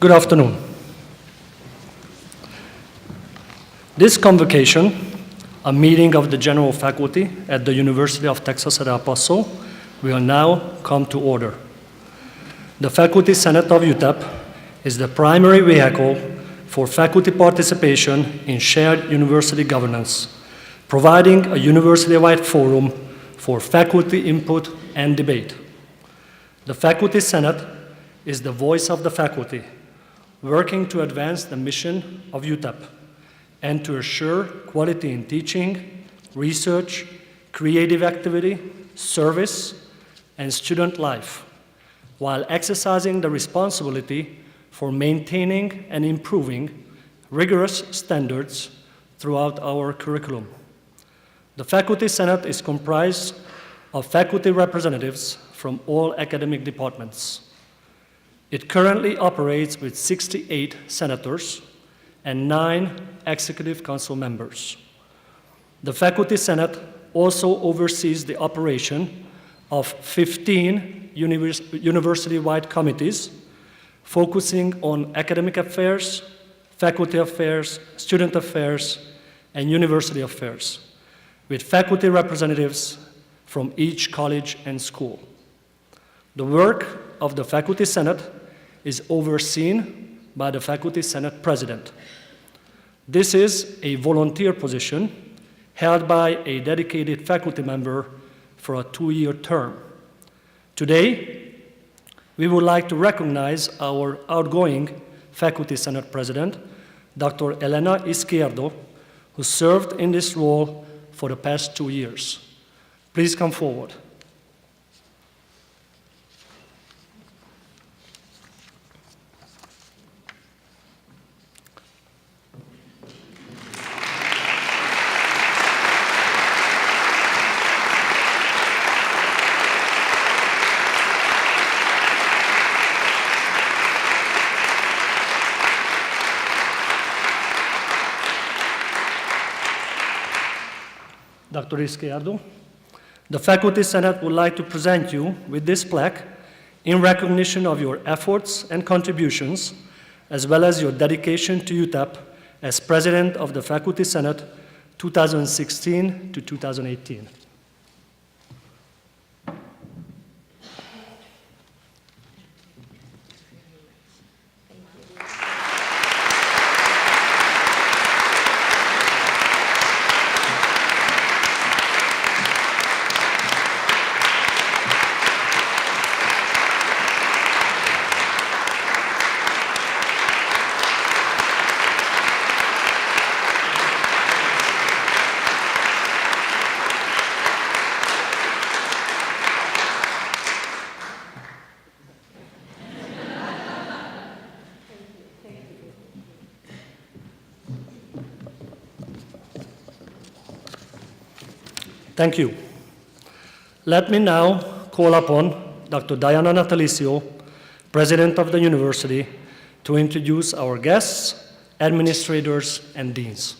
Good afternoon. This convocation, a meeting of the general faculty at the University of Texas at El Paso, will now come to order. The Faculty Senate of Utep is the primary vehicle for faculty participation in shared university governance, providing a university-wide forum for faculty input and debate. The Faculty Senate is the voice of the faculty, working to advance the mission of Utep and to assure quality in teaching, research, creative activity, service, and student life, while exercising the responsibility for maintaining and improving rigorous standards throughout our curriculum. The Faculty Senate is comprised of faculty representatives from all academic departments. It currently operates with 68 senators and 9 executive council members. The Faculty Senate also oversees the operation of 15 university-wide committees focusing on academic affairs, faculty affairs, student affairs, and university affairs, with faculty representatives from each college and school. The work of the Faculty Senate is overseen by the Faculty Senate President. This is a volunteer position held by a dedicated faculty member for a 2-year term. Today, we would like to recognize our outgoing Faculty Senate President, Dr. Eleanor Izquierdo, who served in this role for the past 2 years. Please come forward. Dr. Izquierdo, the Faculty Senate would like to present you with this plaque in recognition of your efforts and contributions, as well as your dedication to Utep as President of the Faculty Senate 2016 to 2018. Thank you. Let me now call upon Dr. Diana Natalicio, President of the University, to introduce our guests, administrators, and deans.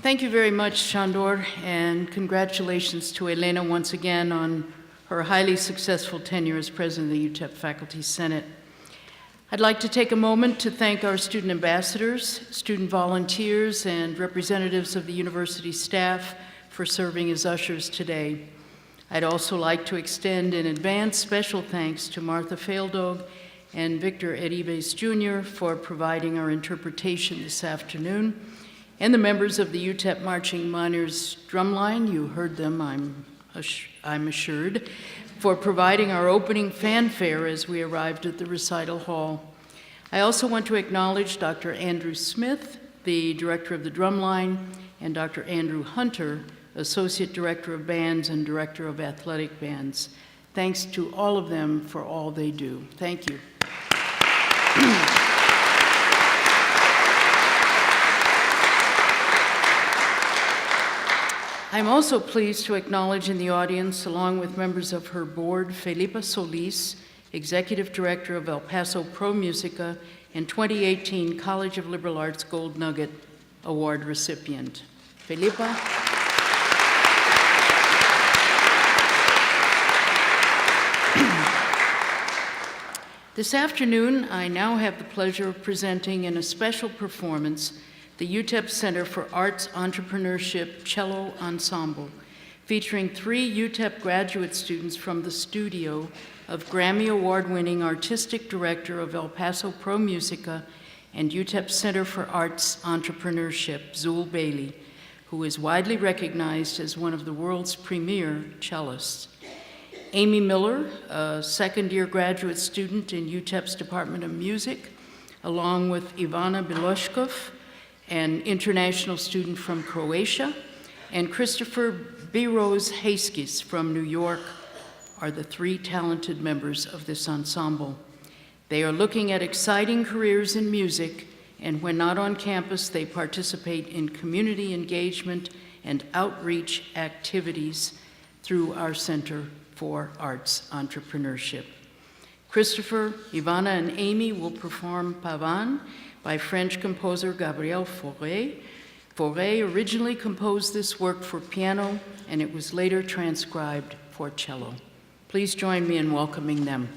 Thank you very much, Shandor, and congratulations to Elena once again on her highly successful tenure as President of the Utep Faculty Senate. I'd like to take a moment to thank our student ambassadors, student volunteers, and representatives of the university staff for serving as ushers today. I'd also like to extend in advance special thanks to Martha Faildog and Victor Edives Jr. for providing our interpretation this afternoon, and the members of the Utep Marching Miners Drumline, you heard them, I'm assured, for providing our opening fanfare as we arrived at the recital hall. I also want to acknowledge Dr. Andrew Smith, the director of the Drumline, and Dr. Andrew Hunter, Associate Director of Bands and Director of Athletic Bands. Thanks to all of them for all they do. Thank you. I'm also pleased to acknowledge in the audience, along with members of her board, Felipa Solis, Executive Director of El Paso Pro Musica and 2018 College of Liberal Arts Gold Nugget Award recipient. Felipa. This afternoon, I now have the pleasure of presenting in a special performance the Utep Center for Arts Entrepreneurship Cello Ensemble, featuring 3 Utep graduate students from the studio of Grammy Award-winning artistic director of El Paso Pro Musica and Utep Center for Arts Entrepreneurship, Zul Bailey, who is widely recognized as one of the world's premier cellists. Amy Miller, a second-year graduate student in Utep's Department of Music, along with Ivana Biloshkov, an international student from Croatia, and Christopher Biros Heiskis from New York, are the 3 talented members of this ensemble. They are looking at exciting careers in music, and when not on campus, they participate in community engagement and outreach activities through our Center for Arts Entrepreneurship. Christopher, Ivana, and Amy will perform Pavane by French composer Gabriel Fauré. Fauré originally composed this work for piano, and it was later transcribed for cello. Please join me in welcoming them.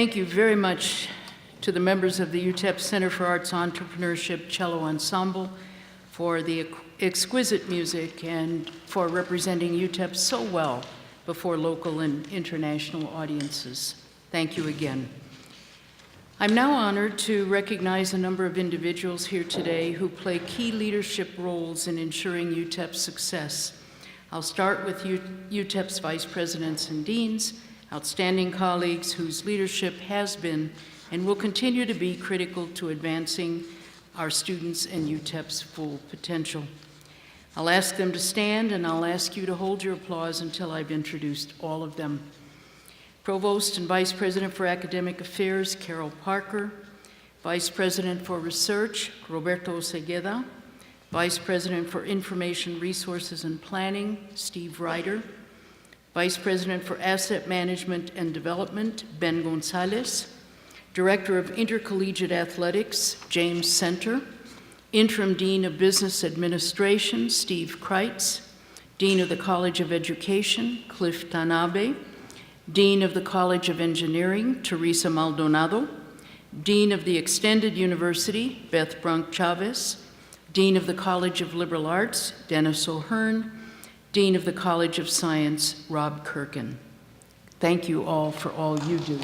thank you very much to the members of the Utep Center for Arts Entrepreneurship Cello Ensemble for the exquisite music and for representing Utep so well before local and international audiences. Thank you again. I'm now honored to recognize a number of individuals here today who play key leadership roles in ensuring Utep's success. I'll start with Utep's vice presidents and deans, outstanding colleagues whose leadership has been and will continue to be critical to advancing our students and Utep's full potential. I'll ask them to stand, and I'll ask you to hold your applause until I've introduced all of them. Provost and Vice President for Academic Affairs, Carol Parker. Vice President for Research, Roberto Segueda. Vice President for Information Resources and Planning, Steve Ryder. Vice President for Asset Management and Development, Ben Gonzalez. Director of Intercollegiate Athletics, James Center. Interim Dean of Business Administration, Steve Kreitz. Dean of the College of Education, Cliff Tanabe. Dean of the College of Engineering, Teresa Maldonado. Dean of the Extended University, Beth Brunk Chavez. Dean of the College of Liberal Arts, Dennis O'Hearn. Dean of the College of Science, Rob Kirkin. Thank you all for all you do.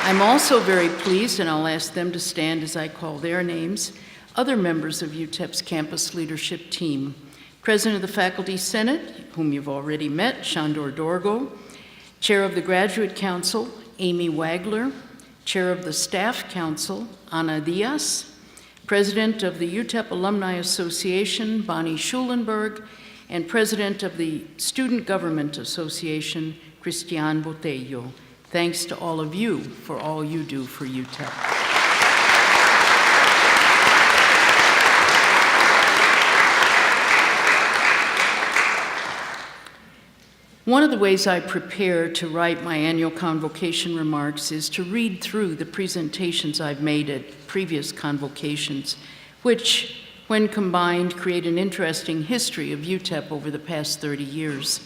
I'm also very pleased, and I'll ask them to stand as I call their names, other members of Utep's campus leadership team. President of the Faculty Senate, whom you've already met, Shandor Dorgo. Chair of the Graduate Council, Amy Wagler. Chair of the Staff Council, Ana Diaz. President of the Utep Alumni Association, Bonnie Schulenberg. And President of the Student Government Association, Cristian Botello. Thanks to all of you for all you do for UTEP. One of the ways I prepare to write my annual convocation remarks is to read through the presentations I've made at previous convocations, which, when combined, create an interesting history of UTEP over the past 30 years.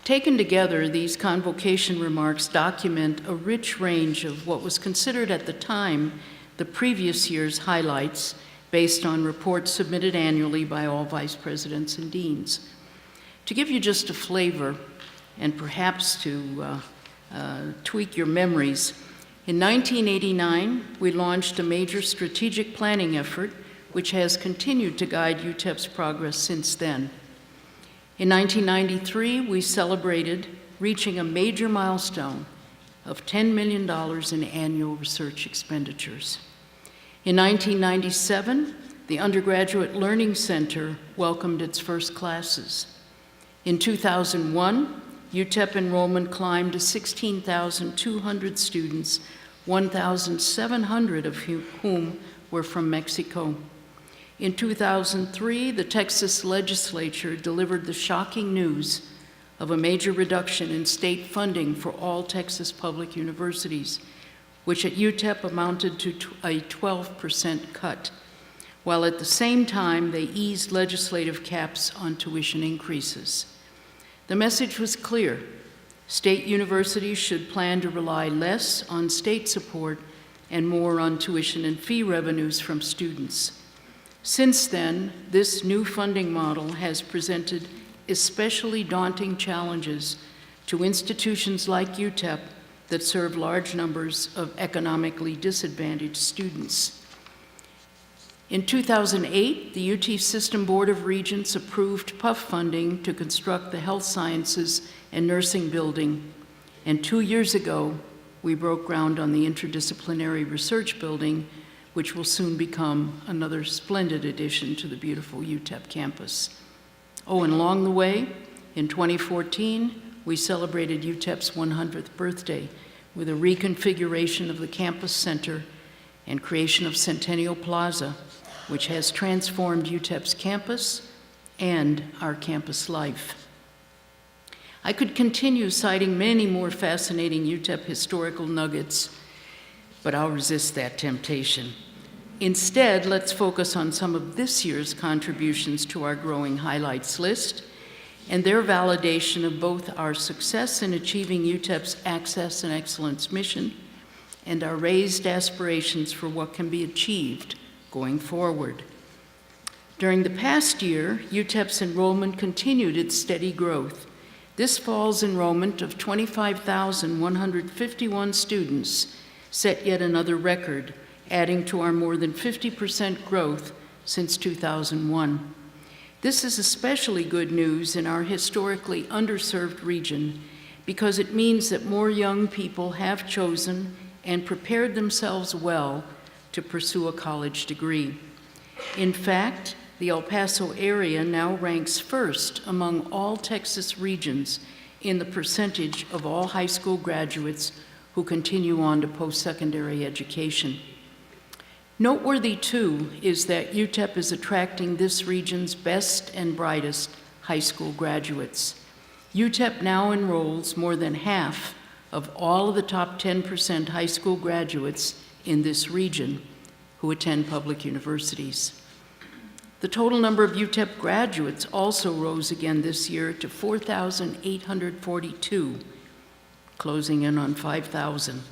Taken together, these convocation remarks document a rich range of what was considered at the time the previous year's highlights based on reports submitted annually by all vice presidents and deans. To give you just a flavor, and perhaps to tweak your memories, in 1989, we launched a major strategic planning effort which has continued to guide UTEP's progress since then. In 1993, we celebrated reaching a major milestone of $10 million in annual research expenditures. In 1997, the Undergraduate Learning Center welcomed its first classes. In 2001, UTEP enrollment climbed to 16,200 students, 1,700 of whom were from Mexico. In 2003, the Texas legislature delivered the shocking news of a major reduction in state funding for all Texas public universities, which at UTEP amounted to a 12% cut, while at the same time they eased legislative caps on tuition increases. The message was clear. State universities should plan to rely less on state support and more on tuition and fee revenues from students. Since then, this new funding model has presented especially daunting challenges to institutions like UTEP that serve large numbers of economically disadvantaged students. In 2008, the UT System Board of Regents approved PUF funding to construct the Health Sciences and Nursing Building, and 2 years ago, we broke ground on the Interdisciplinary Research Building, which will soon become another splendid addition to the beautiful UTEP campus. Oh, and along the way, in 2014, we celebrated UTEP's 100th birthday with a reconfiguration of the campus center and creation of Centennial Plaza, which has transformed UTEP's campus and our campus life. I could continue citing many more fascinating UTEP historical nuggets, but I'll resist that temptation. Instead, let's focus on some of this year's contributions to our growing highlights list and their validation of both our success in achieving UTEP's Access and Excellence mission and our raised aspirations for what can be achieved going forward. During the past year, UTEP's enrollment continued its steady growth. This fall's enrollment of 25,151 students set yet another record, adding to our more than 50% growth since 2001. This is especially good news in our historically underserved region because it means that more young people have chosen and prepared themselves well to pursue a college degree. In fact, the El Paso area now ranks first among all Texas regions in the percentage of all high school graduates who continue on to post-secondary education. Noteworthy, too, is that UTEP is attracting this region's best and brightest high school graduates. UTEP now enrolls more than half of all of the top 10% high school graduates in this region who attend public universities. The total number of UTEP graduates also rose again this year to 4,842, closing in on 5,000.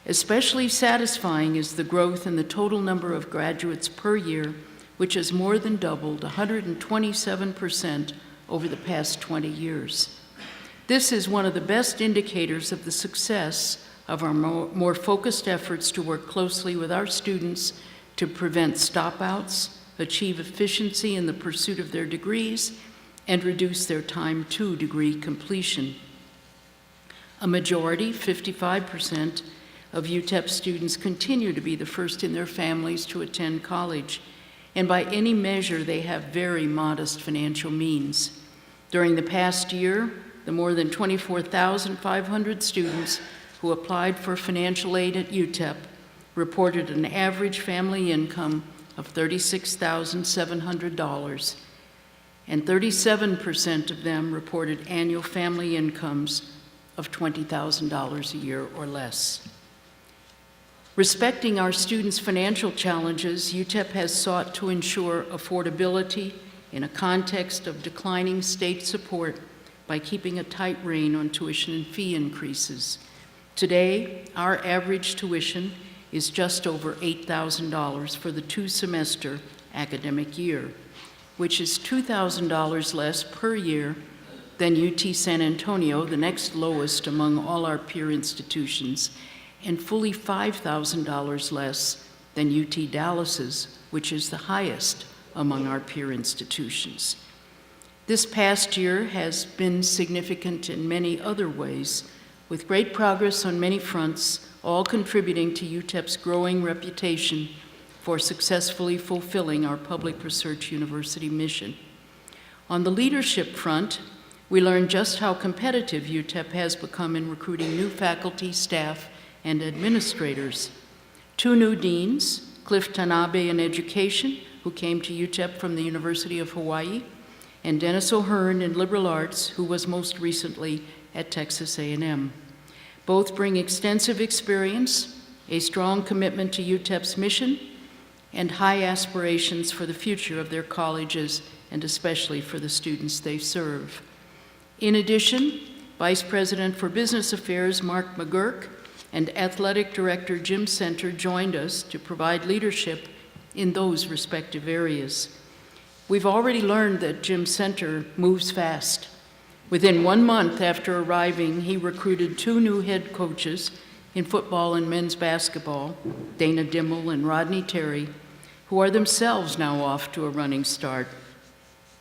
Especially satisfying is the growth in the total number of graduates per year, which has more than doubled, 127% over the past 20 years. This is one of the best indicators of the success of our more focused efforts to work closely with our students to prevent stopouts, achieve efficiency in the pursuit of their degrees, and reduce their time to degree completion. A majority, 55%, of UTEP students continue to be the first in their families to attend college, and by any measure, they have very modest financial means. During the past year, the more than 24,500 students who applied for financial aid at UTEP reported an average family income of $36,700, and 37% of them reported annual family incomes of $20,000 a year or less. Respecting our students' financial challenges, UTEP has sought to ensure affordability in a context of declining state support by keeping a tight rein on tuition and fee increases. Today, our average tuition is just over $8,000 for the two-semester academic year, which is $2,000 less per year than UT San Antonio, the next lowest among all our peer institutions, and fully $5,000 less than UT Dallas's, which is the highest among our peer institutions. This past year has been significant in many other ways, with great progress on many fronts, all contributing to UTEP's growing reputation for successfully fulfilling our public research university mission. On the leadership front, we learned just how competitive UTEP has become in recruiting new faculty, staff, and administrators. 2 new deans, Cliff Tanabe in education, who came to UTEP from the University of Hawaii, and Dennis O'Hearn in liberal arts, who was most recently at Texas A&M. Both bring extensive experience, a strong commitment to UTEP's mission, and high aspirations for the future of their colleges, and especially for the students they serve. In addition, Vice President for Business Affairs Mark McGurk and Athletic Director Jim Center joined us to provide leadership in those respective areas. We've already learned that Jim Center moves fast. Within 1 month after arriving, he recruited 2 new head coaches in football and men's basketball, Dana Dimmel and Rodney Terry, who are themselves now off to a running start.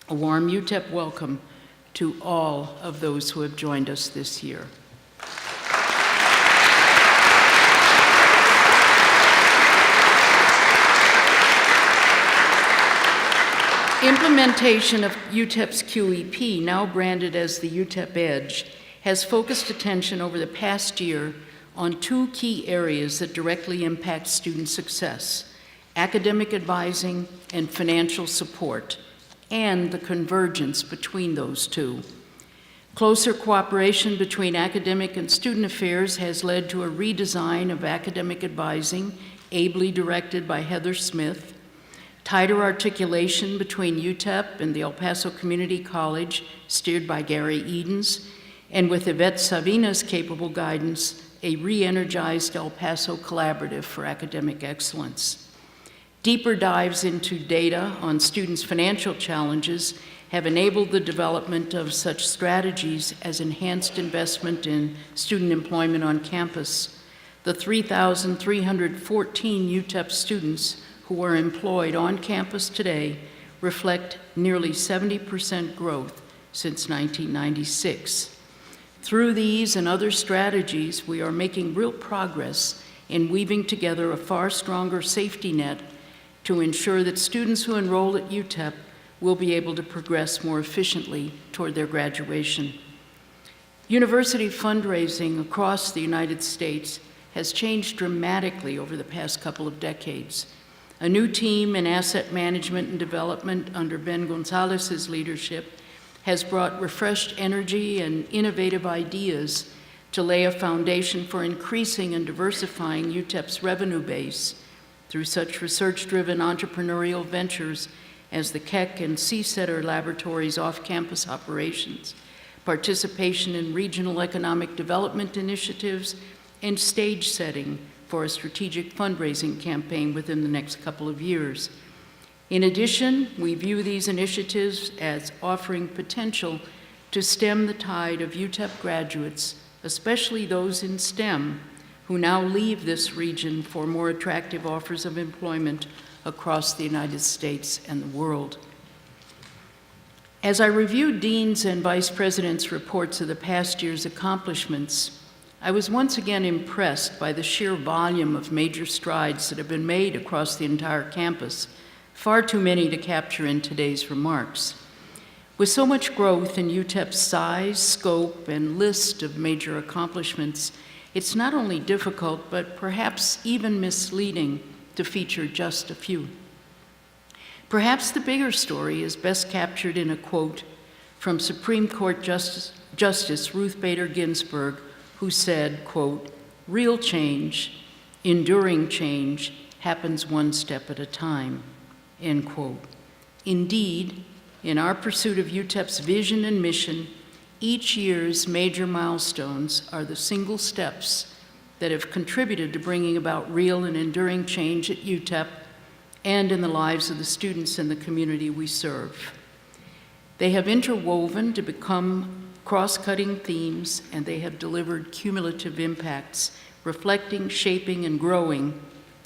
A warm UTEP welcome to all of those who have joined us this year. Implementation of UTEP's QEP, now branded as the UTEP Edge, has focused attention over the past year on 2 key areas that directly impact student success: academic advising and financial support, and the convergence between those 2. Closer cooperation between academic and student affairs has led to a redesign of academic advising ably directed by Heather Smith, tighter articulation between Utep and the El Paso Community College, steered by Gary Edens, and with Yvette Savina's capable guidance, a re-energized El Paso collaborative for academic excellence. Deeper dives into data on students' financial challenges have enabled the development of such strategies as enhanced investment in student employment on campus. The 3,314 Utep students who are employed on campus today reflect nearly 70% growth since 1996. Through these and other strategies, we are making real progress in weaving together a far stronger safety net to ensure that students who enroll at Utep will be able to progress more efficiently toward their graduation. University fundraising across the United States has changed dramatically over the past couple of decades. A new team in asset management and development under Ben Gonzalez's leadership has brought refreshed energy and innovative ideas to lay a foundation for increasing and diversifying Utep's revenue base through such research-driven entrepreneurial ventures as the Keck and CSETR laboratories' off-campus operations, participation in regional economic development initiatives, and stage setting for a strategic fundraising campaign within the next couple of years. In addition, we view these initiatives as offering potential to stem the tide of Utep graduates, especially those in STEM, who now leave this region for more attractive offers of employment across the United States and the world. As I reviewed deans and vice presidents' reports of the past year's accomplishments, I was once again impressed by the sheer volume of major strides that have been made across the entire campus, far too many to capture in today's remarks. With so much growth in UTEP's size, scope, and list of major accomplishments, it's not only difficult, but perhaps even misleading to feature just a few. Perhaps the bigger story is best captured in a quote from Supreme Court Justice Ruth Bader Ginsburg, who said, quote, "Real change, enduring change, happens one step at a time," end quote. Indeed, in our pursuit of UTEP's vision and mission, each year's major milestones are the single steps that have contributed to bringing about real and enduring change at UTEP and in the lives of the students and the community we serve. They have interwoven to become cross-cutting themes, and they have delivered cumulative impacts, reflecting, shaping, and growing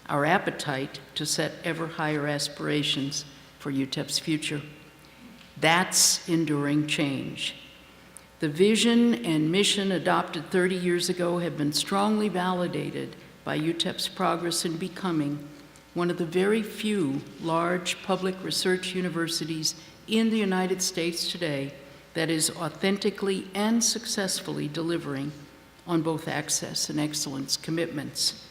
our appetite to set ever higher aspirations for UTEP's future. That's enduring change. The vision and mission adopted 30 years ago have been strongly validated by UTEP's progress in becoming one of the very few large public research universities in the United States today that is authentically and successfully delivering on both access and excellence commitments.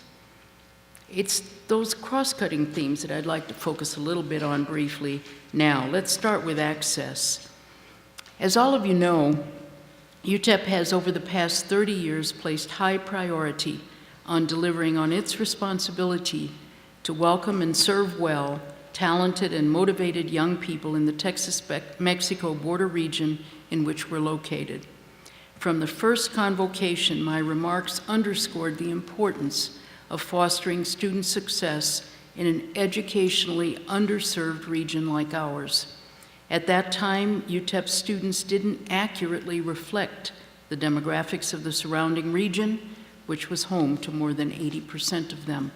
It's those cross-cutting themes that I'd like to focus a little bit on briefly now. Let's start with access. As all of you know, UTEP has over the past 30 years placed high priority on delivering on its responsibility to welcome and serve well talented and motivated young people in the Texas-Mexico border region in which we're located. From the first convocation, my remarks underscored the importance of fostering student success in an educationally underserved region like ours. At that time, UTEP students didn't accurately reflect the demographics of the surrounding region, which was home to more than 80% of them.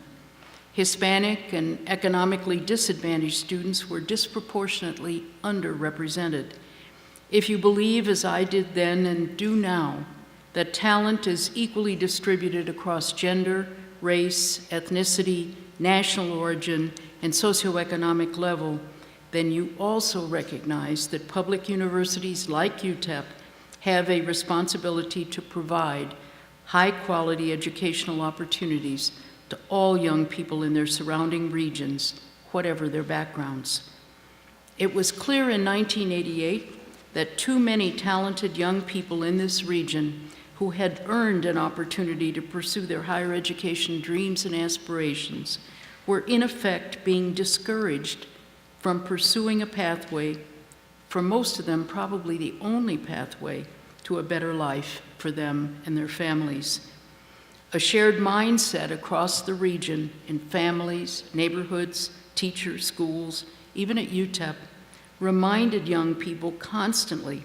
Hispanic and economically disadvantaged students were disproportionately underrepresented. If you believe, as I did then and do now, that talent is equally distributed across gender, race, ethnicity, national origin, and socioeconomic level, then you also recognize that public universities like UTEP have a responsibility to provide high-quality educational opportunities to all young people in their surrounding regions, whatever their backgrounds. It was clear in 1988 that too many talented young people in this region who had earned an opportunity to pursue their higher education dreams and aspirations were in effect being discouraged from pursuing a pathway, for most of them probably the only pathway to a better life for them and their families. A shared mindset across the region in families, neighborhoods, teachers, schools, even at Utep, reminded young people constantly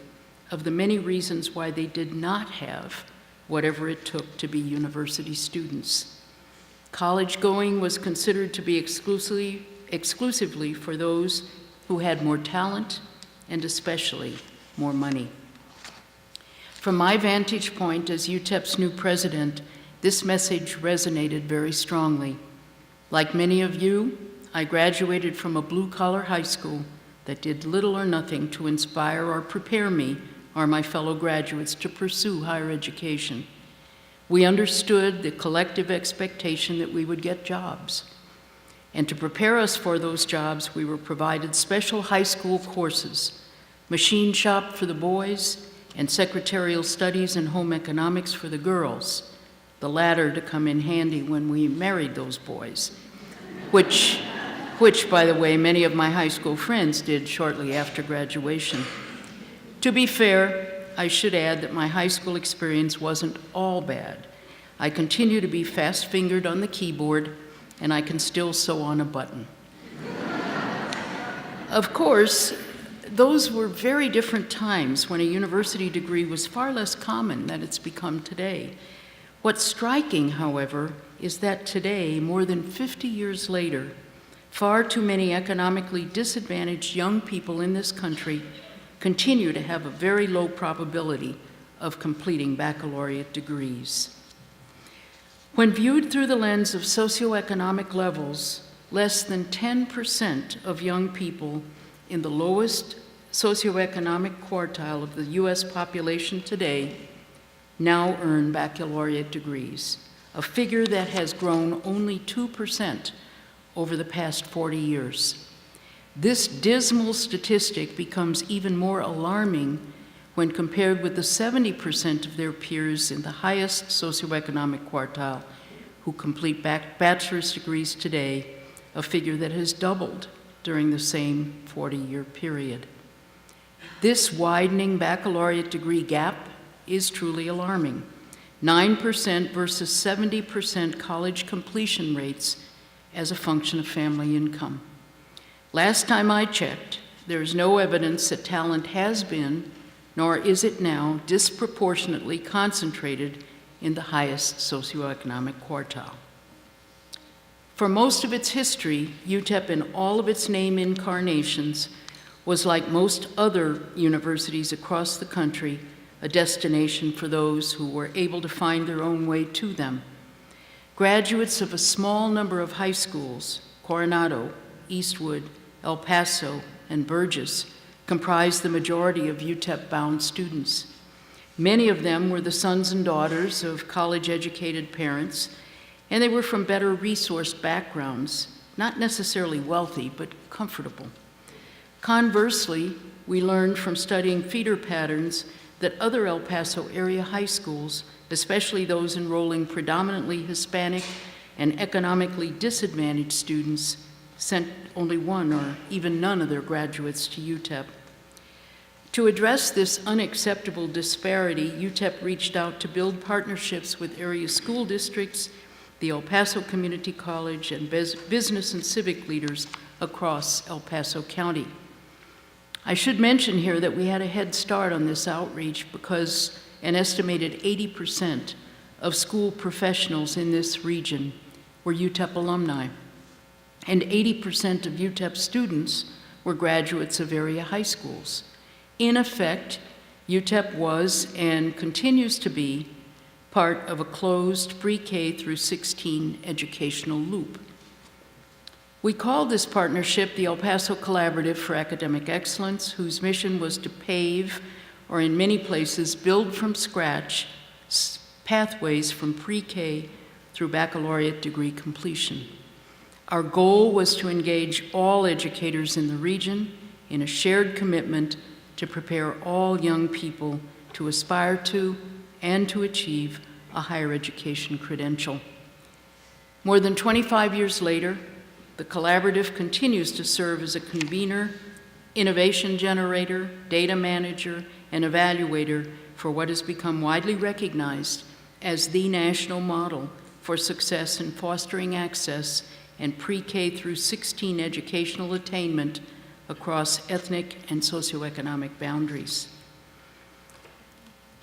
of the many reasons why they did not have whatever it took to be university students. College going was considered to be exclusively for those who had more talent and especially more money. From my vantage point as UTEP's new president, this message resonated very strongly. Like many of you, I graduated from a blue-collar high school that did little or nothing to inspire or prepare me or my fellow graduates to pursue higher education. We understood the collective expectation that we would get jobs. And to prepare us for those jobs, we were provided special high school courses, machine shop for the boys, and secretarial studies and home economics for the girls, the latter to come in handy when we married those boys, which, by the way, many of my high school friends did shortly after graduation. To be fair, I should add that my high school experience wasn't all bad. I continue to be fast-fingered on the keyboard, and I can still sew on a button. Of course, those were very different times when a university degree was far less common than it's become today. What's striking, however, is that today, more than 50 years later, far too many economically disadvantaged young people in this country continue to have a very low probability of completing baccalaureate degrees. When viewed through the lens of socioeconomic levels, less than 10% of young people in the lowest socioeconomic quartile of the US population today now earn baccalaureate degrees, a figure that has grown only 2% over the past 40 years. This dismal statistic becomes even more alarming when compared with the 70% of their peers in the highest socioeconomic quartile who complete bachelor's degrees today, a figure that has doubled during the same 40-year period. This widening baccalaureate degree gap is truly alarming. 9% versus 70% college completion rates as a function of family income. Last time I checked, there is no evidence that talent has been, nor is it now, disproportionately concentrated in the highest socioeconomic quartile. For most of its history, UTEP in all of its name incarnations was, like most other universities across the country, a destination for those who were able to find their own way to them. Graduates of a small number of high schools, Coronado, Eastwood, El Paso, and Burgess, comprised the majority of UTEP-bound students. Many of them were the sons and daughters of college-educated parents, and they were from better resourced backgrounds, not necessarily wealthy, but comfortable. Conversely, we learned from studying feeder patterns that other El Paso area high schools, especially those enrolling predominantly Hispanic and economically disadvantaged students, sent only one or even none of their graduates to UTEP. To address this unacceptable disparity, UTEP reached out to build partnerships with area school districts, the El Paso Community College, and business and civic leaders across El Paso County. I should mention here that we had a head start on this outreach because an estimated 80% of school professionals in this region were UTEP alumni, and 80% of UTEP students were graduates of area high schools. In effect, UTEP was and continues to be part of a closed pre-K through 16 educational loop. We called this partnership the El Paso Collaborative for Academic Excellence, whose mission was to pave, or in many places, build from scratch pathways from pre-K through baccalaureate degree completion. Our goal was to engage all educators in the region in a shared commitment to prepare all young people to aspire to and to achieve a higher education credential. More than 25 years later, The collaborative continues to serve as a convener, innovation generator, data manager, and evaluator for what has become widely recognized as the national model for success in fostering access and pre-K through 16 educational attainment across ethnic and socioeconomic boundaries.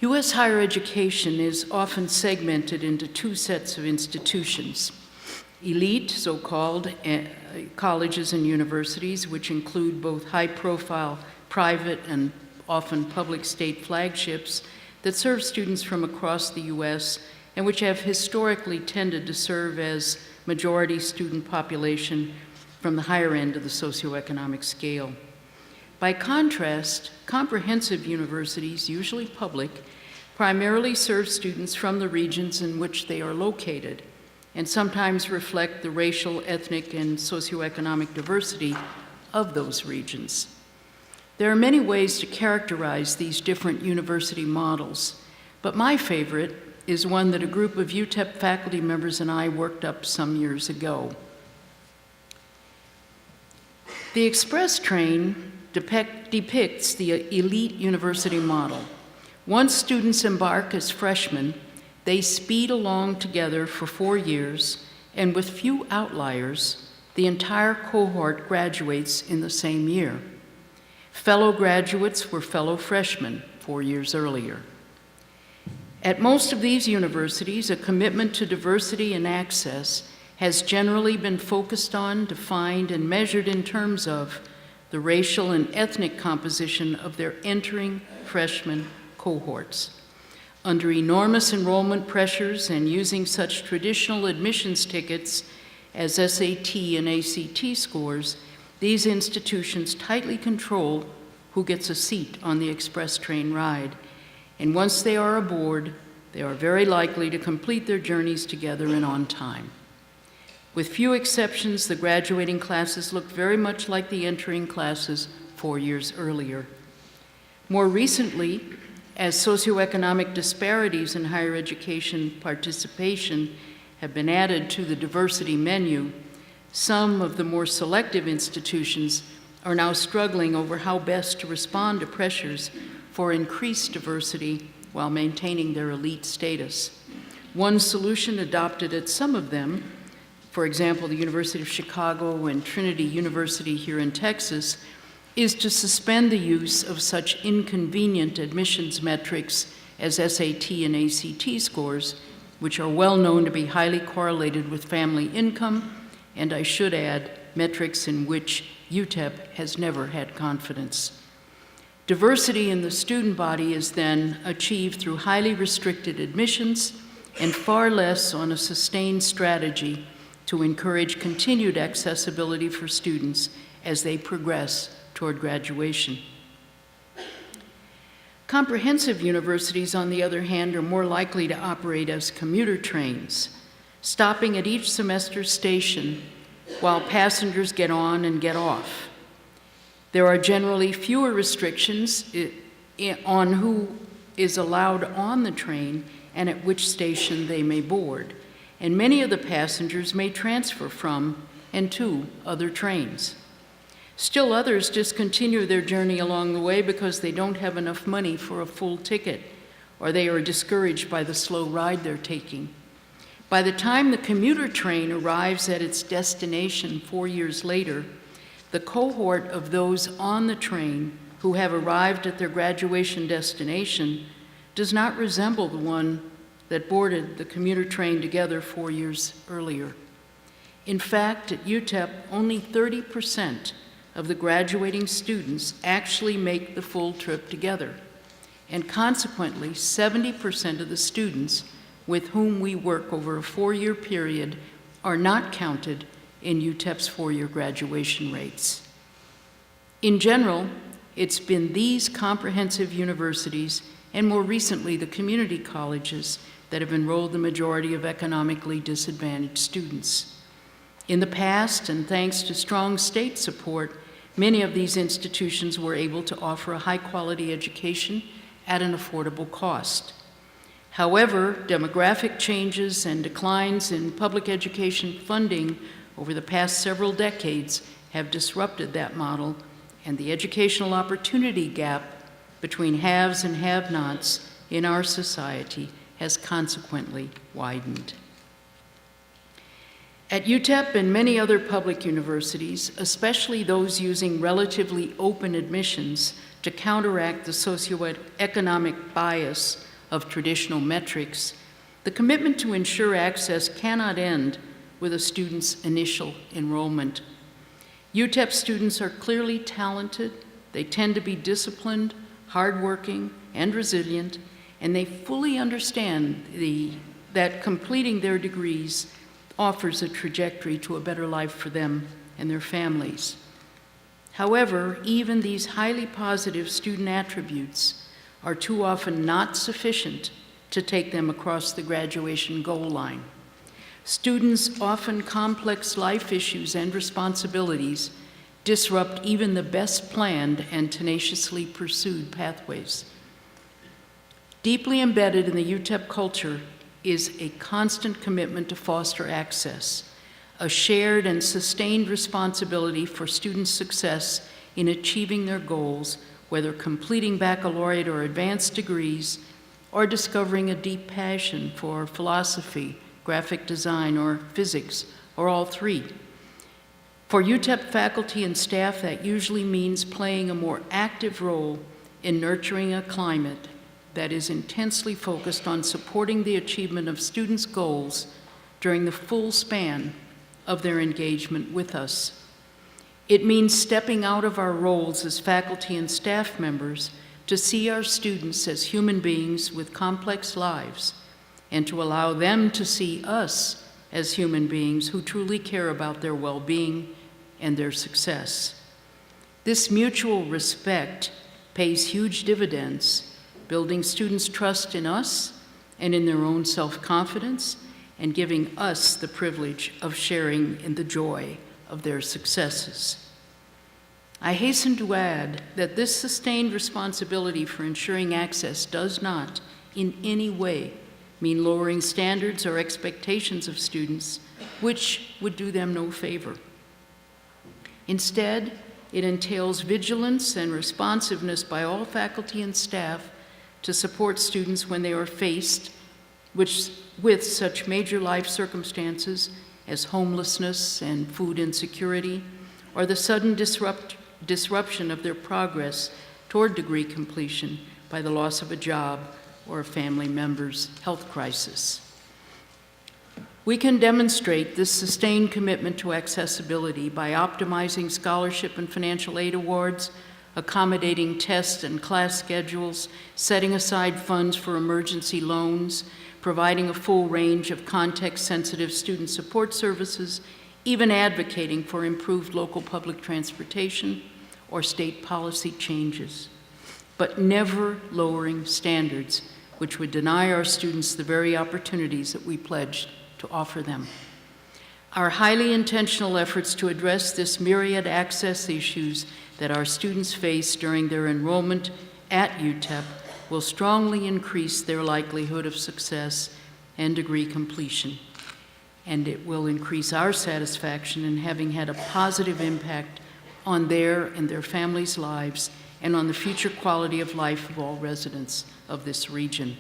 U.S. higher education is often segmented into two sets of institutions: elite, so-called, colleges and universities, which include both high-profile private and often public state flagships that serve students from across the U.S. and which have historically tended to serve as majority student population from the higher end of the socioeconomic scale. By contrast, comprehensive universities, usually public, primarily serve students from the regions in which they are located, and sometimes reflect the racial, ethnic, and socioeconomic diversity of those regions. There are many ways to characterize these different university models, but my favorite is one that a group of Utep faculty members and I worked up some years ago. The express train depicts the elite university model. Once students embark as freshmen, they speed along together for 4 years, and with few outliers, the entire cohort graduates in the same year. Fellow graduates were fellow freshmen 4 years earlier. At most of these universities, a commitment to diversity and access has generally been focused on, defined, and measured in terms of the racial and ethnic composition of their entering freshman cohorts. Under enormous enrollment pressures and using such traditional admissions tickets as SAT and ACT scores, these institutions tightly control who gets a seat on the express train ride. And once they are aboard, they are very likely to complete their journeys together and on time. With few exceptions, the graduating classes look very much like the entering classes 4 years earlier. More recently, as socioeconomic disparities in higher education participation have been added to the diversity menu, some of the more selective institutions are now struggling over how best to respond to pressures for increased diversity while maintaining their elite status. One solution adopted at some of them, for example, the University of Chicago and Trinity University here in Texas, is to suspend the use of such inconvenient admissions metrics as SAT and ACT scores, which are well known to be highly correlated with family income, and I should add, metrics in which Utep has never had confidence. Diversity in the student body is then achieved through highly restricted admissions and far less on a sustained strategy to encourage continued accessibility for students as they progress toward graduation. Comprehensive universities, on the other hand, are more likely to operate as commuter trains, stopping at each semester's station while passengers get on and get off. There are generally fewer restrictions on who is allowed on the train and at which station they may board, and many of the passengers may transfer from and to other trains. Still others discontinue their journey along the way because they don't have enough money for a full ticket, or they are discouraged by the slow ride they're taking. By the time the commuter train arrives at its destination 4 years later, the cohort of those on the train who have arrived at their graduation destination does not resemble the one that boarded the commuter train together 4 years earlier. In fact, at Utep, only 30% of the graduating students actually make the full trip together, and consequently, 70% of the students with whom we work over a 4-year period are not counted in Utep's 4-year graduation rates. In general, it's been these comprehensive universities, and more recently the community colleges, that have enrolled the majority of economically disadvantaged students. In the past, and thanks to strong state support, many of these institutions were able to offer a high-quality education at an affordable cost. However, demographic changes and declines in public education funding over the past several decades have disrupted that model, and the educational opportunity gap between haves and have-nots in our society has consequently widened. At Utep and many other public universities, especially those using relatively open admissions to counteract the socioeconomic bias of traditional metrics, the commitment to ensure access cannot end with a student's initial enrollment. Utep students are clearly talented, they tend to be disciplined, hardworking, and resilient, and they fully understand that completing their degrees offers a trajectory to a better life for them and their families. However, even these highly positive student attributes are too often not sufficient to take them across the graduation goal line. Students' often complex life issues and responsibilities disrupt even the best planned and tenaciously pursued pathways. Deeply embedded in the UTEP culture is a constant commitment to foster access, a shared and sustained responsibility for students' success in achieving their goals, whether completing baccalaureate or advanced degrees, or discovering a deep passion for philosophy, graphic design, or physics, or all three. For UTEP faculty and staff, that usually means playing a more active role in nurturing a climate that is intensely focused on supporting the achievement of students' goals during the full span of their engagement with us. It means stepping out of our roles as faculty and staff members to see our students as human beings with complex lives, and to allow them to see us as human beings who truly care about their well-being and their success. This mutual respect pays huge dividends, building students' trust in us and in their own self-confidence, and giving us the privilege of sharing in the joy of their successes. I hasten to add that this sustained responsibility for ensuring access does not, in any way, mean lowering standards or expectations of students, which would do them no favor. Instead, it entails vigilance and responsiveness by all faculty and staff to support students when they are faced with such major life circumstances as homelessness and food insecurity, or the sudden disruption of their progress toward degree completion by the loss of a job or a family member's health crisis. We can demonstrate this sustained commitment to accessibility by optimizing scholarship and financial aid awards, accommodating test and class schedules, setting aside funds for emergency loans, providing a full range of context-sensitive student support services, even advocating for improved local public transportation or state policy changes, but never lowering standards which would deny our students the very opportunities that we pledged to offer them. Our highly intentional efforts to address this myriad access issues that our students face during their enrollment at UTEP will strongly increase their likelihood of success and degree completion, and it will increase our satisfaction in having had a positive impact on their and their families' lives and on the future quality of life of all residents of this region.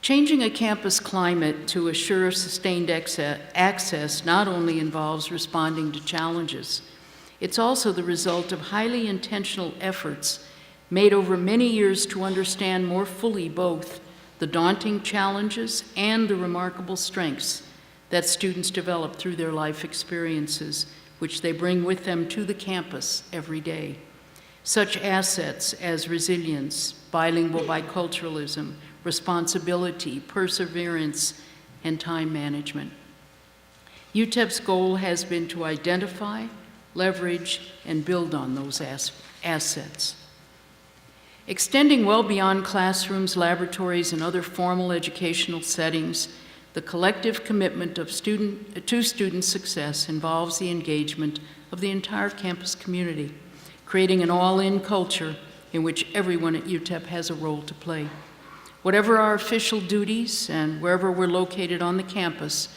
Changing a campus climate to assure sustained access not only involves responding to challenges, it's also the result of highly intentional efforts made over many years to understand more fully both the daunting challenges and the remarkable strengths that students develop through their life experiences, which they bring with them to the campus every day. Such assets as resilience, bilingual biculturalism, responsibility, perseverance, and time management. UTEP's goal has been to identify, leverage, and build on those assets. Extending well beyond classrooms, laboratories, and other formal educational settings, the collective commitment to student success involves the engagement of the entire campus community, creating an all-in culture in which everyone at UTEP has a role to play. Whatever our official duties and wherever we're located on the campus,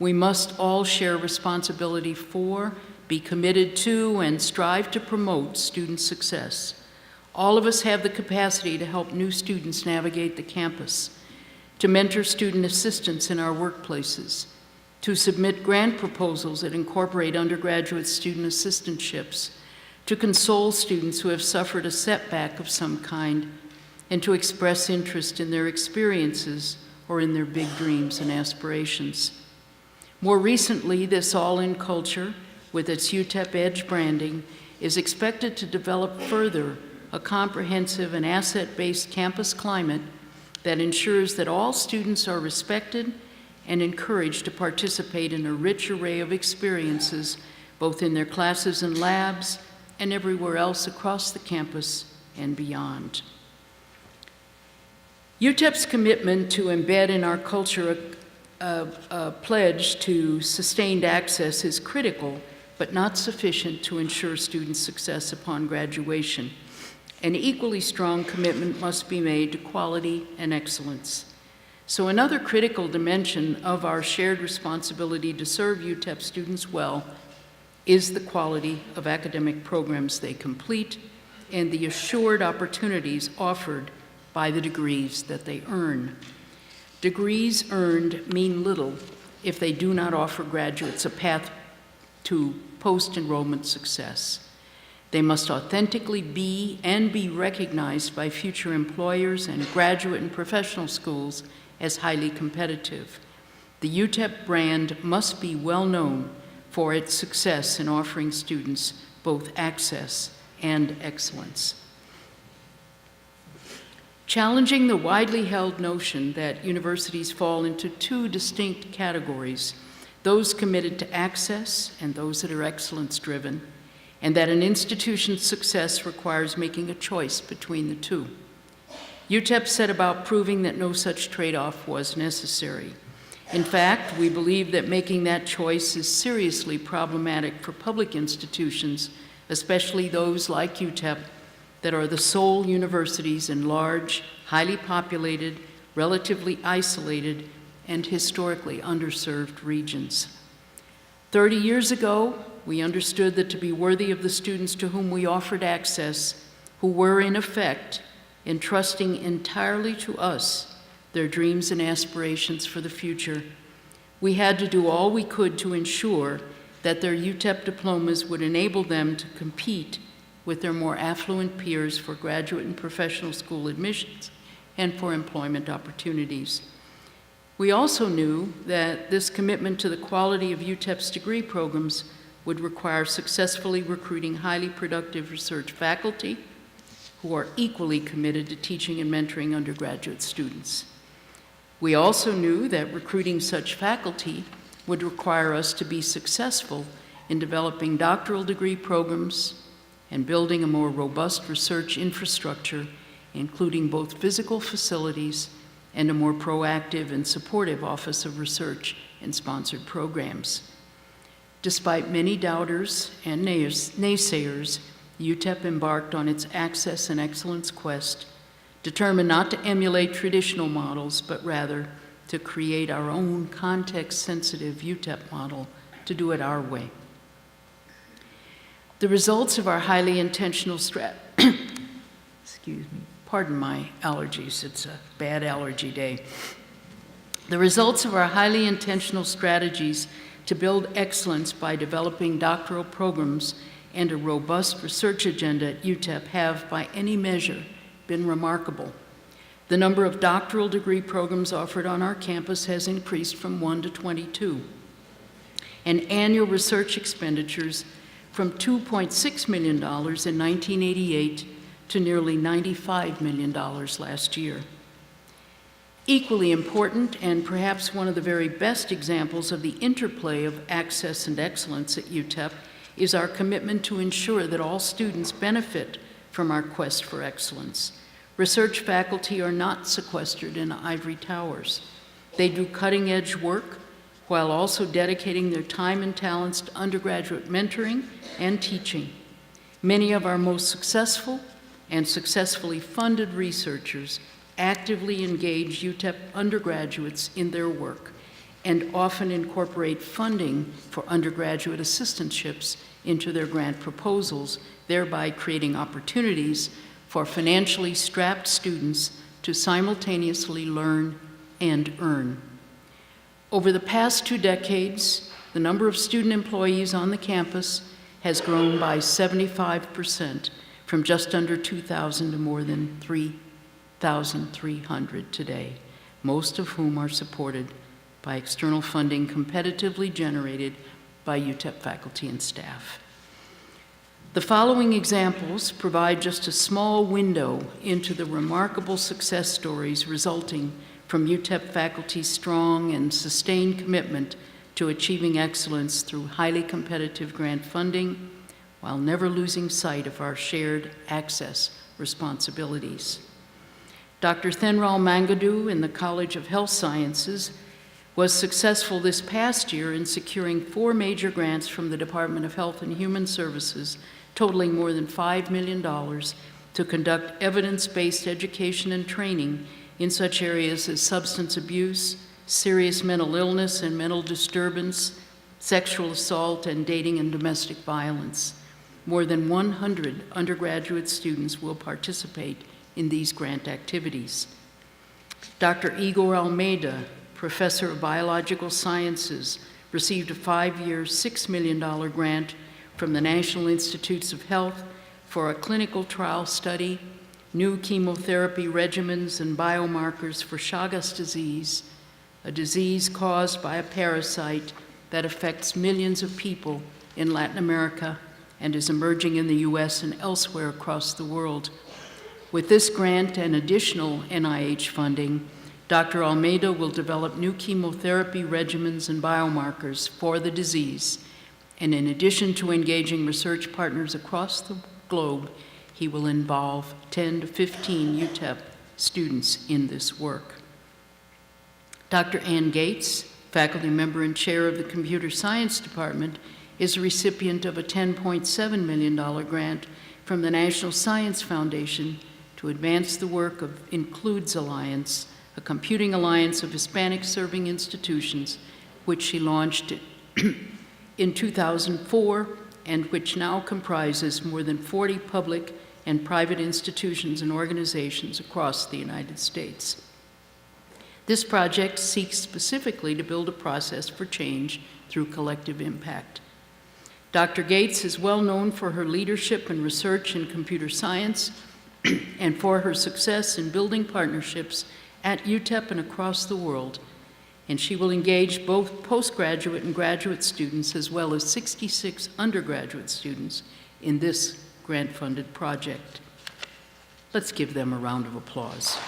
We must all share responsibility for, be committed to, and strive to promote student success. All of us have the capacity to help new students navigate the campus, to mentor student assistants in our workplaces, to submit grant proposals that incorporate undergraduate student assistantships, to console students who have suffered a setback of some kind, and to express interest in their experiences or in their big dreams and aspirations. More recently, this all-in culture, with its UTEP Edge branding, is expected to develop further a comprehensive and asset-based campus climate that ensures that all students are respected and encouraged to participate in a rich array of experiences, both in their classes and labs and everywhere else across the campus and beyond. UTEP's commitment to embed in our culture a pledge to sustained access is critical, but not sufficient to ensure student success upon graduation. An equally strong commitment must be made to quality and excellence. So another critical dimension of our shared responsibility to serve UTEP students well is the quality of academic programs they complete and the assured opportunities offered by the degrees that they earn. Degrees earned mean little if they do not offer graduates a path to post-enrollment success. They must authentically be and be recognized by future employers and graduate and professional schools as highly competitive. The UTEP brand must be well known for its success in offering students both access and excellence. Challenging the widely held notion that universities fall into two distinct categories, those committed to access and those that are excellence-driven, and that an institution's success requires making a choice between the two. UTEP set about proving that no such trade-off was necessary. In fact, we believe that making that choice is seriously problematic for public institutions, especially those like UTEP, that are the sole universities in large, highly populated, relatively isolated, and historically underserved regions. 30 years ago, we understood that to be worthy of the students to whom we offered access, who were in effect entrusting entirely to us their dreams and aspirations for the future, we had to do all we could to ensure that their UTEP diplomas would enable them to compete with their more affluent peers for graduate and professional school admissions and for employment opportunities. We also knew that this commitment to the quality of UTEP's degree programs would require successfully recruiting highly productive research faculty who are equally committed to teaching and mentoring undergraduate students. We also knew that recruiting such faculty would require us to be successful in developing doctoral degree programs and building a more robust research infrastructure, including both physical facilities and a more proactive and supportive Office of Research and sponsored programs. Despite many doubters and naysayers, UTEP embarked on its access and excellence quest, determined not to emulate traditional models, but rather to create our own context-sensitive UTEP model, to do it our way. The results of our highly intentional excuse me, pardon my allergies, it's a bad allergy day. The results of our highly intentional strategies to build excellence by developing doctoral programs and a robust research agenda at UTEP have, by any measure, been remarkable. The number of doctoral degree programs offered on our campus has increased from 1 to 22, and annual research expenditures from $2.6 million in 1988 to nearly $95 million last year. Equally important, and perhaps one of the very best examples of the interplay of access and excellence at UTEP, is our commitment to ensure that all students benefit from our quest for excellence. Research faculty are not sequestered in ivory towers. They do cutting-edge work while also dedicating their time and talents to undergraduate mentoring and teaching. Many of our most successful and successfully funded researchers actively engage UTEP undergraduates in their work, and often incorporate funding for undergraduate assistantships into their grant proposals, thereby creating opportunities for financially strapped students to simultaneously learn and earn. Over the past 2 decades, the number of student employees on the campus has grown by 75%, from just under 2,000 to more than 3,300 today, most of whom are supported by external funding competitively generated by UTEP faculty and staff. The following examples provide just a small window into the remarkable success stories resulting from UTEP faculty's strong and sustained commitment to achieving excellence through highly competitive grant funding, while never losing sight of our shared access responsibilities. Dr. Thenral Mangadoo in the College of Health Sciences was successful this past year in securing 4 major grants from the Department of Health and Human Services, totaling more than $5 million, to conduct evidence-based education and training in such areas as substance abuse, serious mental illness and mental disturbance, sexual assault, and dating and domestic violence. More than 100 undergraduate students will participate in these grant activities. Dr. Igor Almeida, professor of biological sciences, received a 5-year, $6 million grant from the National Institutes of Health for a clinical trial study, new chemotherapy regimens and biomarkers for Chagas disease, a disease caused by a parasite that affects millions of people in Latin America and is emerging in the US and elsewhere across the world. With this grant and additional NIH funding, Dr. Almeida will develop new chemotherapy regimens and biomarkers for the disease, and in addition to engaging research partners across the globe, he will involve 10 to 15 UTEP students in this work. Dr. Ann Gates, faculty member and chair of the Computer Science Department, is a recipient of a $10.7 million grant from the National Science Foundation to advance the work of Includes Alliance, a computing alliance of Hispanic-serving institutions, which she launched in 2004, and which now comprises more than 40 public and private institutions and organizations across the United States. This project seeks specifically to build a process for change through collective impact. Dr. Gates is well known for her leadership and research in computer science and for her success in building partnerships at UTEP and across the world, and she will engage both postgraduate and graduate students as well as 66 undergraduate students in this grant-funded project. Let's give them a round of applause.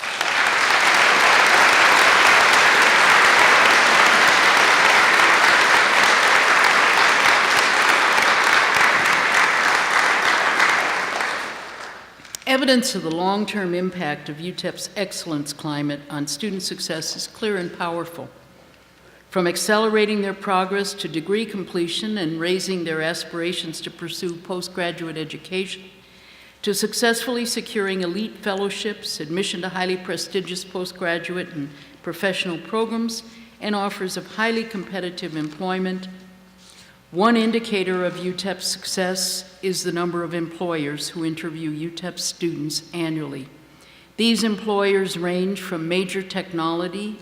Evidence of the long-term impact of UTEP's excellence climate on student success is clear and powerful. From accelerating their progress to degree completion and raising their aspirations to pursue postgraduate education, to successfully securing elite fellowships, admission to highly prestigious postgraduate and professional programs, and offers of highly competitive employment. One indicator of UTEP's success is the number of employers who interview UTEP students annually. These employers range from major technology,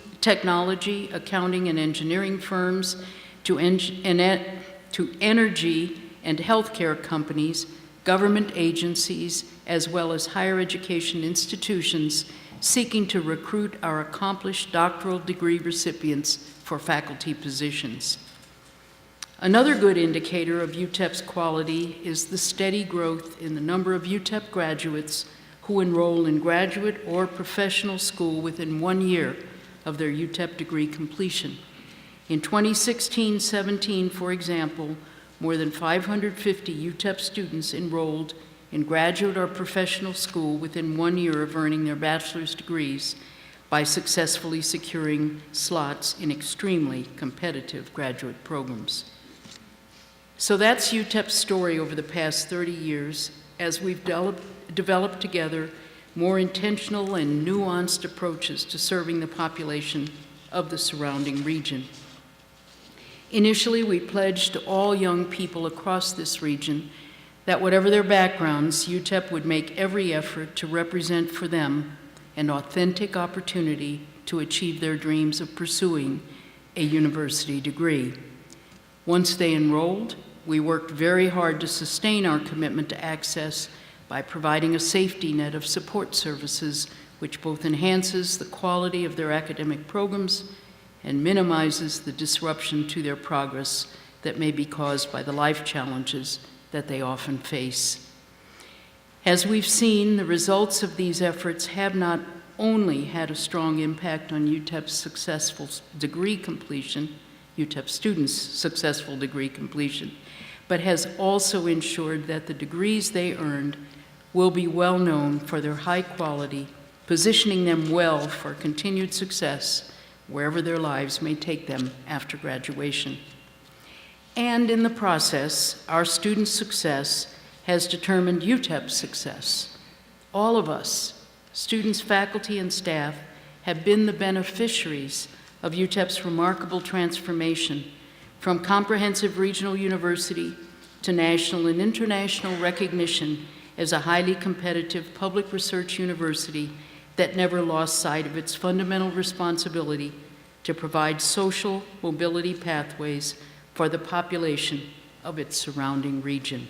accounting, and engineering firms to energy and healthcare companies, government agencies, as well as higher education institutions seeking to recruit our accomplished doctoral degree recipients for faculty positions. Another good indicator of UTEP's quality is the steady growth in the number of UTEP graduates who enroll in graduate or professional school within 1 year of their UTEP degree completion. In 2016-17, for example, more than 550 UTEP students enrolled in graduate or professional school within 1 year of earning their bachelor's degrees by successfully securing slots in extremely competitive graduate programs. So that's UTEP's story over the past 30 years as we've developed together more intentional and nuanced approaches to serving the population of the surrounding region. Initially, we pledged to all young people across this region that whatever their backgrounds, Utep would make every effort to represent for them an authentic opportunity to achieve their dreams of pursuing a university degree. Once they enrolled, we worked very hard to sustain our commitment to access by providing a safety net of support services which both enhances the quality of their academic programs and minimizes the disruption to their progress that may be caused by the life challenges that they often face. As we've seen, the results of these efforts have not only had a strong impact on UTEP's successful degree completion, UTEP students' successful degree completion, but has also ensured that the degrees they earned will be well known for their high quality, positioning them well for continued success wherever their lives may take them after graduation. And in the process, our students' success has determined UTEP's success. All of us, students, faculty, and staff, have been the beneficiaries of UTEP's remarkable transformation from comprehensive regional university to national and international recognition as a highly competitive public research university that never lost sight of its fundamental responsibility to provide social mobility pathways for the population of its surrounding region.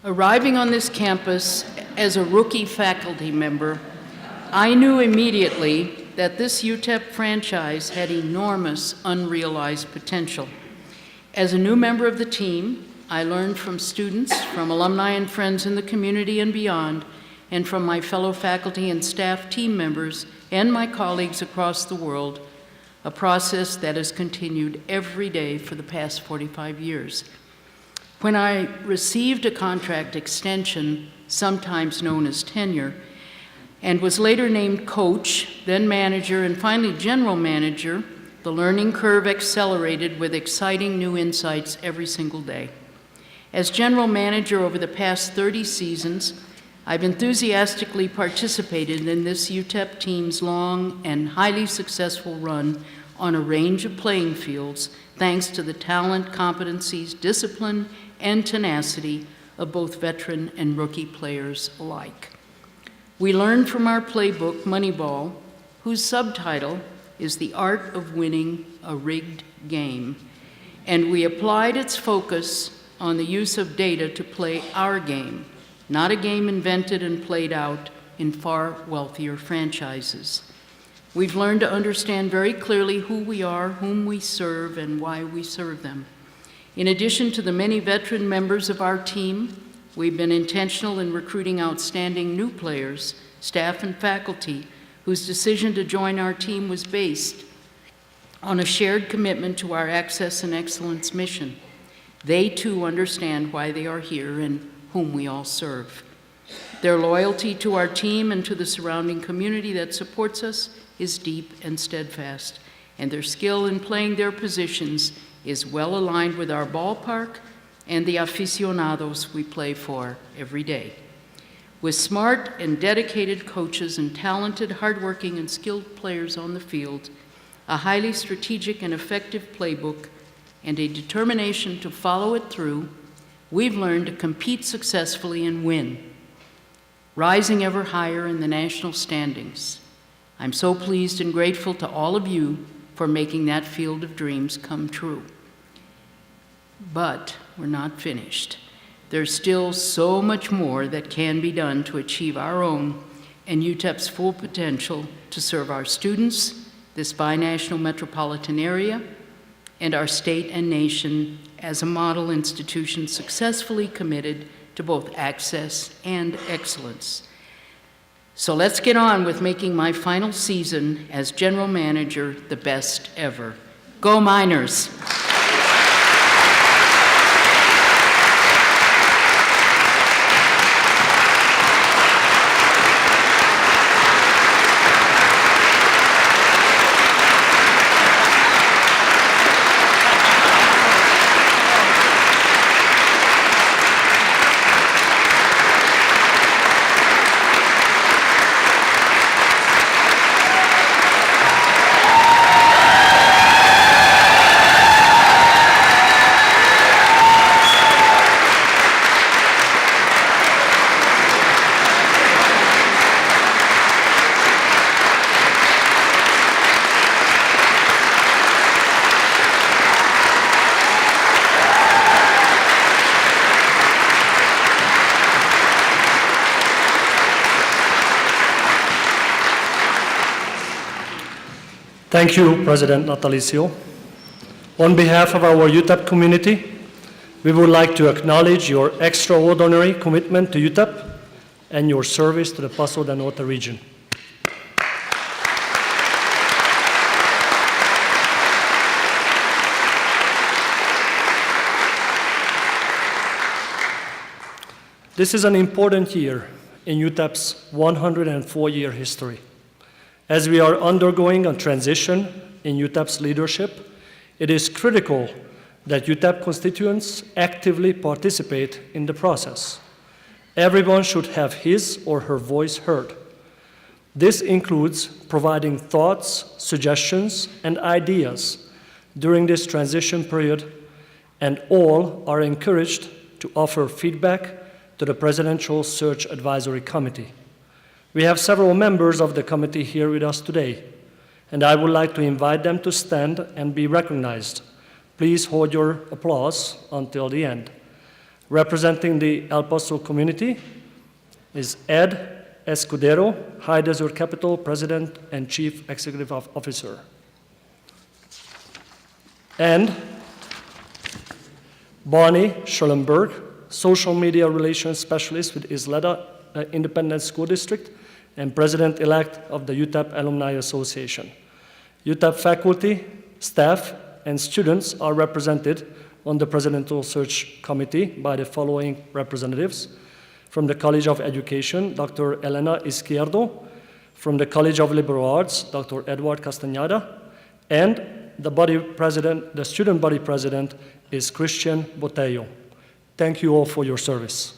Arriving on this campus as a rookie faculty member, I knew immediately that this UTEP franchise had enormous unrealized potential. As a new member of the team, I learned from students, from alumni and friends in the community and beyond, and from my fellow faculty and staff team members and my colleagues across the world, a process that has continued every day for the past 45 years. When I received a contract extension, sometimes known as tenure, and was later named coach, then manager, and finally general manager, the learning curve accelerated with exciting new insights every single day. As general manager over the past 30 seasons, I've enthusiastically participated in this UTEP team's long and highly successful run on a range of playing fields, thanks to the talent, competencies, discipline, and tenacity of both veteran and rookie players alike. We learned from our playbook, Moneyball, whose subtitle is The Art of Winning a Rigged Game, and we applied its focus on the use of data to play our game, not a game invented and played out in far wealthier franchises. We've learned to understand very clearly who we are, whom we serve, and why we serve them. In addition to the many veteran members of our team, we've been intentional in recruiting outstanding new players, staff, and faculty whose decision to join our team was based on a shared commitment to our Access and Excellence mission. They too understand why they are here and whom we all serve. Their loyalty to our team and to the surrounding community that supports us is deep and steadfast, and their skill in playing their positions is well aligned with our ballpark and the aficionados we play for every day. With smart and dedicated coaches and talented, hardworking, and skilled players on the field, a highly strategic and effective playbook, and a determination to follow it through, we've learned to compete successfully and win, rising ever higher in the national standings. I'm so pleased and grateful to all of you for making that field of dreams come true. But we're not finished. There's still so much more that can be done to achieve our own and UTEP's full potential to serve our students, this binational metropolitan area, and our state and nation as a model institution successfully committed to both access and excellence. So let's get on with making my final season as general manager the best ever. Go Miners! Thank you, President Natalicio. On behalf of our Utep community, we would like to acknowledge your extraordinary commitment to Utep and your service to the Paso del Norte region. This is an important year in Utep's 104-year history. As we are undergoing a transition in Utep's leadership, it is critical that Utep constituents actively participate in the process. Everyone should have his or her voice heard. This includes providing thoughts, suggestions, and ideas during this transition period, and all are encouraged to offer feedback to the Presidential Search Advisory Committee. We have several members of the committee here with us today, and I would like to invite them to stand and be recognized. Please hold your applause until the end. Representing the El Paso community is Ed Escudero, High Desert Capital President and Chief Executive Officer. And Bonnie Schellenberg, Social Media Relations Specialist with Isleta Independent School District and President-elect of the Utep Alumni Association. Utep faculty, staff, and students are represented on the Presidential Search Committee by the following representatives. From the College of Education, Dr. Eleanor Izquierdo. From the College of Liberal Arts, Dr. Edward Castañeda. And the student body president is Christian Botello. Thank you all for your service.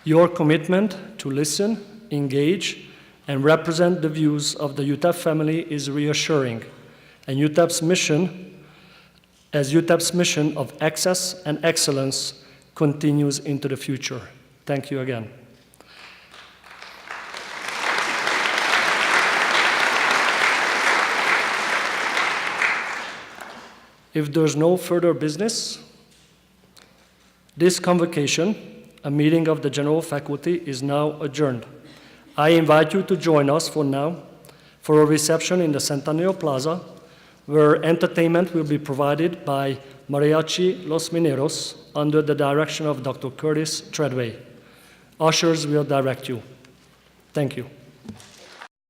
Your commitment to listen, engage, and represent the views of the Utep family is reassuring, and Utep's mission of access and excellence continues into the future. Thank you again. If there's no further business, this convocation, a meeting of the general faculty, is now adjourned. I invite you to join us for a reception in the Centennial Plaza, where entertainment will be provided by Mariachi Los Mineros under the direction of Dr. Curtis Treadway. Ushers will direct you. Thank you.